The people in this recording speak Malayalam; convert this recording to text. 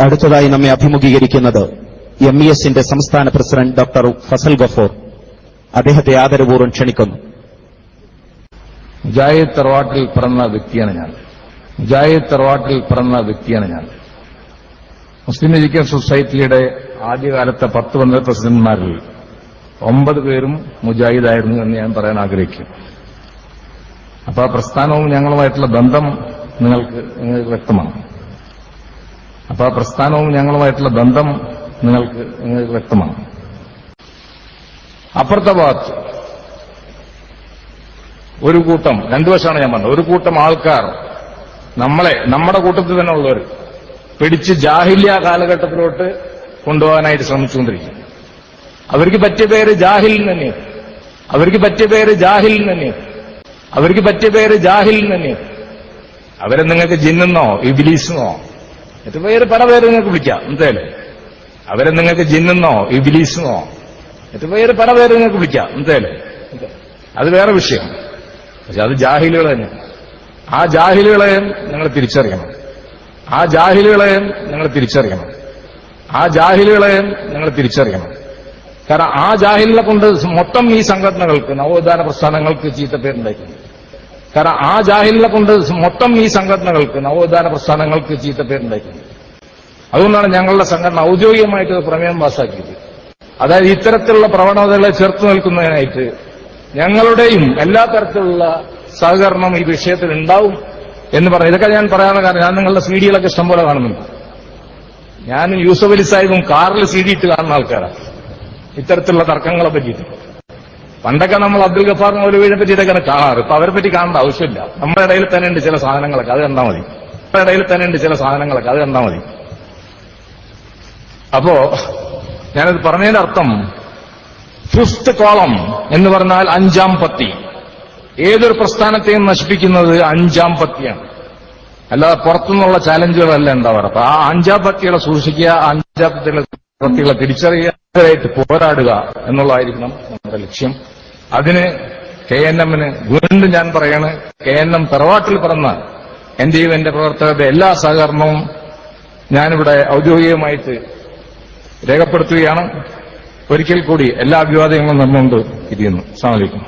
അടുത്തതായി നമ്മെ അഭിമുഖീകരിക്കുന്നത് MESന്റെ സംസ്ഥാന പ്രസിഡന്റ് ഡോക്ടർ ഫസൽ ഗഫൂർ. അദ്ദേഹത്തെ ആദരപൂർവ്വം ക്ഷണിക്കുന്നു. മുജാഹിദ് തറവാട്ടിൽ പിറന്ന വ്യക്തിയാണ് ഞാൻ. മുസ്ലിം എഡ്യൂക്കേഷൻ സൊസൈറ്റിയുടെ ആദ്യകാലത്തെ 10 വനിതാ പ്രസിഡന്റ്മാരിൽ 9 പേരും മുജാഹിദായിരുന്നു എന്ന് ഞാൻ പറയാൻ ആഗ്രഹിക്കും. അപ്പൊ ആ പ്രസ്ഥാനവും ഞങ്ങളുമായിട്ടുള്ള ബന്ധം നിങ്ങൾക്ക് വ്യക്തമാണ്. അപ്പുറത്തെ ഭാഗത്ത് ഒരു കൂട്ടം, 2 വശമാണ് ഞാൻ പറഞ്ഞത്, ഒരു കൂട്ടം ആൾക്കാർ നമ്മുടെ കൂട്ടത്തിൽ തന്നെ ഉള്ളവർ പിടിച്ച് ജാഹിലിയ കാലഘട്ടത്തിലോട്ട് കൊണ്ടുപോകാനായിട്ട് ശ്രമിച്ചുകൊണ്ടിരിക്കും. അവർക്ക് പറ്റിയ പേര് ജാഹിൽ തന്നെ. അവരെ നിങ്ങൾക്ക് ജിന്നെന്നോ ഇബ്ലീസെന്നോ മറ്റു പേര് പല പേര് നിങ്ങൾക്ക് വിളിക്കാം. എന്തായാലും അവരെ നിങ്ങൾക്ക് ജിന്നെന്നോ ഇബ്ലീസെന്നോ മറ്റു പേര് പല പേര് നിങ്ങൾക്ക് വിളിക്കാം. എന്തായാലും അത് വേറെ വിഷയം. പക്ഷെ അത് ജാഹിലുകൾ തന്നെ. ആ ജാഹിലുകളെയും നിങ്ങൾ തിരിച്ചറിയണം. കാരണം ആ ജാഹിലിനെ കൊണ്ട് മൊത്തം ഈ സംഘടനകൾക്ക്, നവോത്ഥാന പ്രസ്ഥാനങ്ങൾക്ക് ചീത്തപ്പേരുണ്ടായിട്ടുണ്ട്. അതുകൊണ്ടാണ് ഞങ്ങളുടെ സംഘടന ഔദ്യോഗികമായിട്ട് പ്രമേയം പാസാക്കിയത്. അതായത് ഇത്തരത്തിലുള്ള പ്രവണതകളെ ചെറുത്തു നിൽക്കുന്നതിനായിട്ട് ഞങ്ങളുടെയും എല്ലാ തരത്തിലുള്ള സഹകരണം ഈ വിഷയത്തിൽ ഉണ്ടാവും എന്ന് പറഞ്ഞു. ഇതൊക്കെ ഞാൻ പറയാനുള്ള കാരണം, ഞാൻ നിങ്ങളുടെ CD-കളൊക്കെ ഇഷ്ടംപോലെ കാണുന്നുണ്ട്. ഞാനും യൂസഫ് അലി സാഹിബും കാറിൽ CD ഇട്ട് കാണുന്ന ആൾക്കാരാണ് ഇത്തരത്തിലുള്ള തർക്കങ്ങളെ പറ്റിയിട്ട്. പണ്ടൊക്കെ നമ്മൾ അബ്ദുൽ ഗഫാർ മൗലവിയെ പറ്റിയിട്ടൊക്കെ കാണാറ്. ഇപ്പൊ അവരെ പറ്റി കാണേണ്ട ആവശ്യമില്ല. നമ്മുടെ ഇടയിൽ തന്നെ ഉണ്ട് ചില സാധനങ്ങളൊക്കെ, അത് കണ്ടാൽ മതി. അപ്പോ ഞാനത് പറഞ്ഞതിന്റെ അർത്ഥം, 5th കോളം എന്ന് പറഞ്ഞാൽ 5-ാം പത്തി. ഏതൊരു പ്രസ്ഥാനത്തെയും നശിപ്പിക്കുന്നത് 5-ാം പത്തിയാണ്, അല്ലാതെ പുറത്തുനിന്നുള്ള ചാലഞ്ചുകളല്ല ഉണ്ടാവാറ്. അപ്പൊ ആ 5-ാം പത്തികളെ സൂക്ഷിക്കുക, 5-ാം പത്തികളെ തിരിച്ചറിയാനായിട്ട് പോരാടുക എന്നുള്ളതായിരിക്കണം നമ്മുടെ ലക്ഷ്യം. അതിന് KNM-ന് വീണ്ടും ഞാൻ പറയാണ്, KNM തറവാട്ടിൽ പിറന്ന എന്റെയും എന്റെ പ്രവർത്തകരുടെ എല്ലാ സഹകരണവും ഞാനിവിടെ ഔദ്യോഗികമായിട്ട് രേഖപ്പെടുത്തുകയാണ്. ഒരിക്കൽ കൂടി എല്ലാ അഭിവാദ്യങ്ങളും നന്ദിയുണ്ട്. അസ്സലാമു അലൈക്കും.